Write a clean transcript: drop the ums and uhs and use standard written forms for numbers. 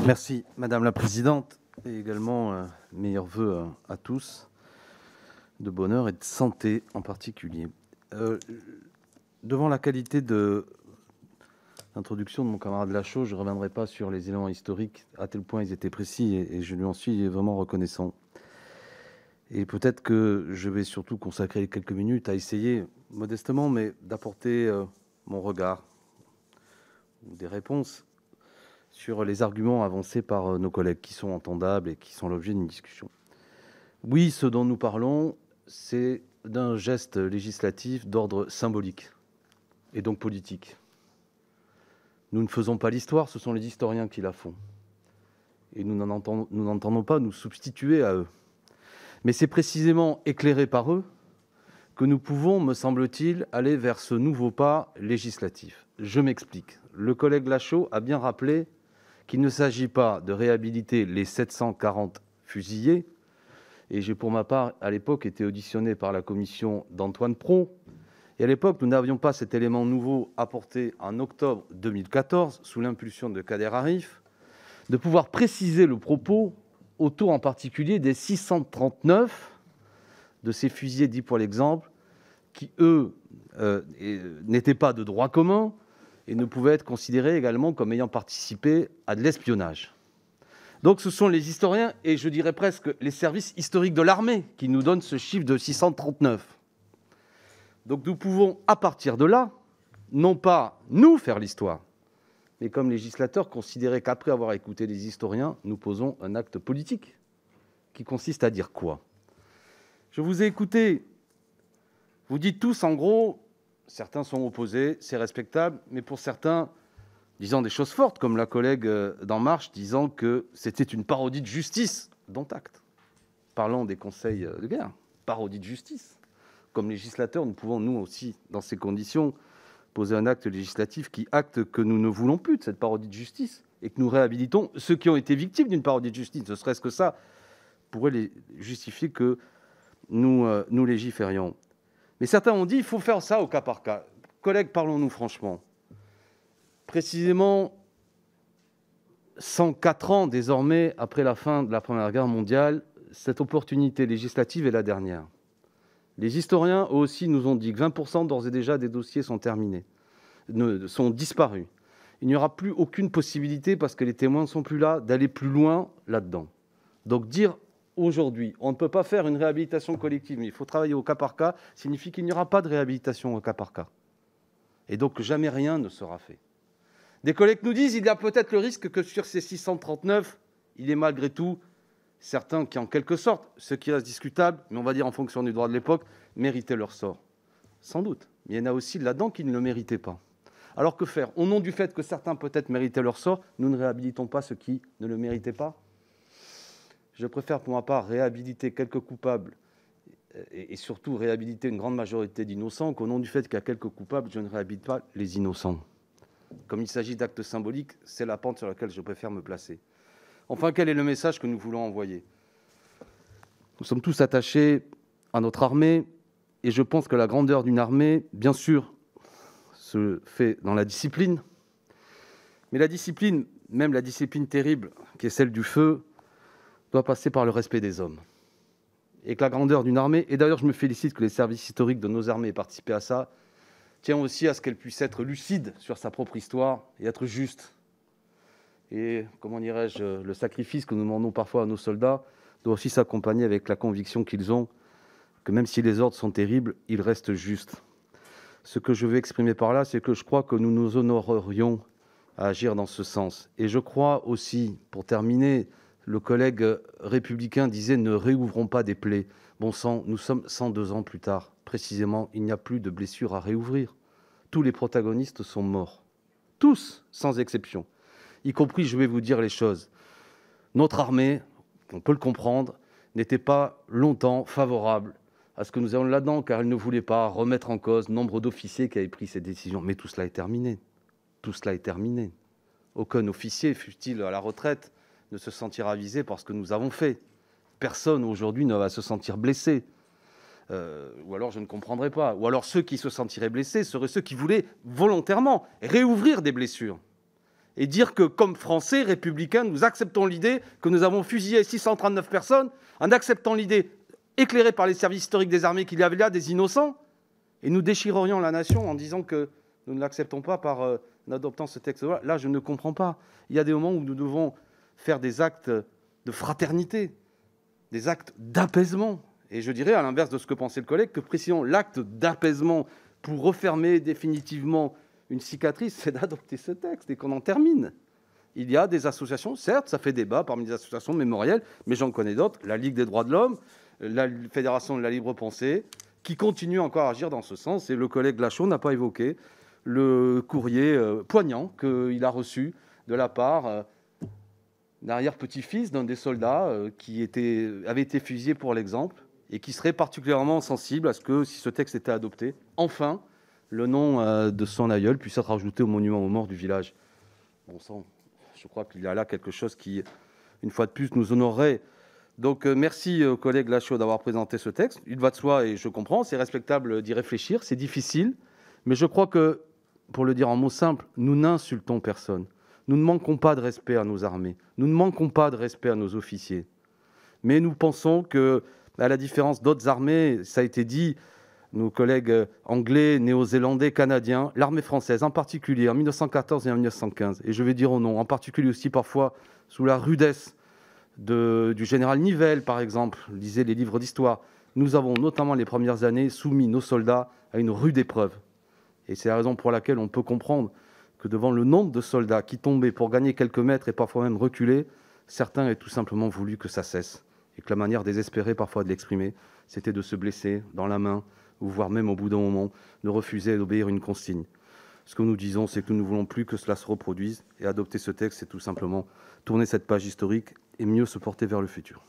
Merci Madame la Présidente, et également meilleurs vœux à tous, de bonheur et de santé en particulier. Devant la qualité de l'introduction de mon camarade Lachaud, je ne reviendrai pas sur les éléments historiques, à tel point ils étaient précis, et je lui en suis vraiment reconnaissant. Et peut-être que je vais surtout consacrer quelques minutes à essayer, modestement, mais d'apporter mon regard ou des réponses sur les arguments avancés par nos collègues, qui sont entendables et qui sont l'objet d'une discussion. Oui, ce dont nous parlons, c'est d'un geste législatif d'ordre symbolique et donc politique. Nous ne faisons pas l'histoire, ce sont les historiens qui la font. Et nous n'entendons pas nous substituer à eux. Mais c'est précisément éclairé par eux que nous pouvons, me semble-t-il, aller vers ce nouveau pas législatif. Je m'explique. Le collègue Lachaud a bien rappelé qu'il ne s'agit pas de réhabiliter les 740 fusillés. Et j'ai, pour ma part, à l'époque, été auditionné par la commission d'Antoine Pron. Et à l'époque, nous n'avions pas cet élément nouveau apporté en octobre 2014, sous l'impulsion de Kader Arif, de pouvoir préciser le propos autour en particulier des 639 de ces fusillés dits pour l'exemple, qui, eux, n'étaient pas de droit commun et ne pouvaient être considérés également comme ayant participé à de l'espionnage. Donc ce sont les historiens, et je dirais presque les services historiques de l'armée, qui nous donnent ce chiffre de 639. Donc nous pouvons, à partir de là, non pas nous faire l'histoire, mais comme législateurs, considérer qu'après avoir écouté les historiens, nous posons un acte politique, qui consiste à dire quoi ? Je vous ai écouté, vous dites tous en gros, certains sont opposés, c'est respectable, mais pour certains, disant des choses fortes, comme la collègue d'En Marche, disant que c'était une parodie de justice, dont acte. Parlant des conseils de guerre, parodie de justice. Comme législateurs, nous pouvons, nous aussi, dans ces conditions, poser un acte législatif qui acte que nous ne voulons plus de cette parodie de justice et que nous réhabilitons ceux qui ont été victimes d'une parodie de justice. Ne serait-ce que ça pourrait justifier que nous légiférions. Mais certains ont dit qu'il faut faire ça au cas par cas. Collègues, parlons-nous franchement. Précisément 104 ans désormais après la fin de la Première Guerre mondiale, cette opportunité législative est la dernière. Les historiens, eux aussi, nous ont dit que 20% d'ores et déjà des dossiers sont terminés, sont disparus. Il n'y aura plus aucune possibilité, parce que les témoins ne sont plus là, d'aller plus loin là-dedans. Donc dire aujourd'hui, on ne peut pas faire une réhabilitation collective, mais il faut travailler au cas par cas, signifie qu'il n'y aura pas de réhabilitation au cas par cas. Et donc jamais rien ne sera fait. Des collègues nous disent qu'il y a peut-être le risque que sur ces 639, il y ait malgré tout certains qui, en quelque sorte, ce qui reste discutable, mais on va dire en fonction du droit de l'époque, méritaient leur sort. Sans doute. Mais il y en a aussi là-dedans qui ne le méritaient pas. Alors que faire ? Au nom du fait que certains peut-être méritaient leur sort, nous ne réhabilitons pas ceux qui ne le méritaient pas ? Je préfère pour ma part réhabiliter quelques coupables et surtout réhabiliter une grande majorité d'innocents qu'au nom du fait qu'il y a quelques coupables, je ne réhabilite pas les innocents. Comme il s'agit d'actes symboliques, c'est la pente sur laquelle je préfère me placer. Enfin, quel est le message que nous voulons envoyer ? Nous sommes tous attachés à notre armée, et je pense que la grandeur d'une armée, bien sûr, se fait dans la discipline, mais la discipline, même la discipline terrible, qui est celle du feu, doit passer par le respect des hommes. Et que la grandeur d'une armée, et d'ailleurs je me félicite que les services historiques de nos armées aient participé à ça, tient aussi à ce qu'elle puisse être lucide sur sa propre histoire et être juste. Et, comment dirais-je, le sacrifice que nous demandons parfois à nos soldats doit aussi s'accompagner avec la conviction qu'ils ont que même si les ordres sont terribles, ils restent justes. Ce que je veux exprimer par là, c'est que je crois que nous nous honorerions à agir dans ce sens. Et je crois aussi, pour terminer, le collègue républicain disait « ne réouvrons pas des plaies ». Bon sang, nous sommes 102 ans plus tard. Précisément, il n'y a plus de blessures à réouvrir. Tous les protagonistes sont morts. Tous, sans exception. Y compris, je vais vous dire les choses. Notre armée, on peut le comprendre, n'était pas longtemps favorable à ce que nous ayons là-dedans, car elle ne voulait pas remettre en cause nombre d'officiers qui avaient pris ces décisions. Mais tout cela est terminé. Tout cela est terminé. Aucun officier, fût-il à la retraite, ne se sentira visé par ce que nous avons fait. Personne aujourd'hui ne va se sentir blessé. Ou alors je ne comprendrai pas. Ou alors ceux qui se sentiraient blessés seraient ceux qui voulaient volontairement réouvrir des blessures. et dire que, comme Français républicains, nous acceptons l'idée que nous avons fusillé 639 personnes, en acceptant l'idée, éclairée par les services historiques des armées, qu'il y avait là des innocents, et nous déchirerions la nation en disant que nous ne l'acceptons pas en adoptant ce texte-là. Là, je ne comprends pas. Il y a des moments où nous devons faire des actes de fraternité, des actes d'apaisement. Et je dirais, à l'inverse de ce que pensait le collègue, que précisément l'acte d'apaisement pour refermer définitivement une cicatrice, c'est d'adopter ce texte et qu'on en termine. Il y a des associations, certes, ça fait débat parmi les associations mémorielles, mais j'en connais d'autres, la Ligue des droits de l'homme, la Fédération de la libre pensée, qui continuent encore à agir dans ce sens. Et le collègue Lachaud n'a pas évoqué le courrier poignant qu'il a reçu de la part d'un arrière-petit-fils d'un des soldats qui avait été fusillé pour l'exemple et qui serait particulièrement sensible à ce que, si ce texte était adopté, enfin, le nom de son aïeul puisse être ajouté au monument aux morts du village. Bon sang, je crois qu'il y a là quelque chose qui, une fois de plus, nous honorerait. Donc, merci au collègue Lachaud d'avoir présenté ce texte. Il va de soi, et je comprends, c'est respectable d'y réfléchir, c'est difficile, mais je crois que, pour le dire en mots simples, nous n'insultons personne. Nous ne manquons pas de respect à nos armées, nous ne manquons pas de respect à nos officiers. Mais nous pensons que, à la différence d'autres armées, ça a été dit, nos collègues anglais, néo-zélandais, canadiens, l'armée française en particulier, en 1914 et en 1915, et je vais dire au nom, en particulier aussi parfois sous la rudesse du général Nivelle, par exemple, lisez les livres d'histoire, nous avons notamment les premières années soumis nos soldats à une rude épreuve. Et c'est la raison pour laquelle on peut comprendre que devant le nombre de soldats qui tombaient pour gagner quelques mètres et parfois même reculer, certains aient tout simplement voulu que ça cesse. Et que la manière désespérée parfois de l'exprimer, c'était de se blesser dans la main, ou voire même au bout d'un moment, de refuser d'obéir une consigne. Ce que nous disons, c'est que nous ne voulons plus que cela se reproduise, et adopter ce texte, c'est tout simplement tourner cette page historique et mieux se porter vers le futur.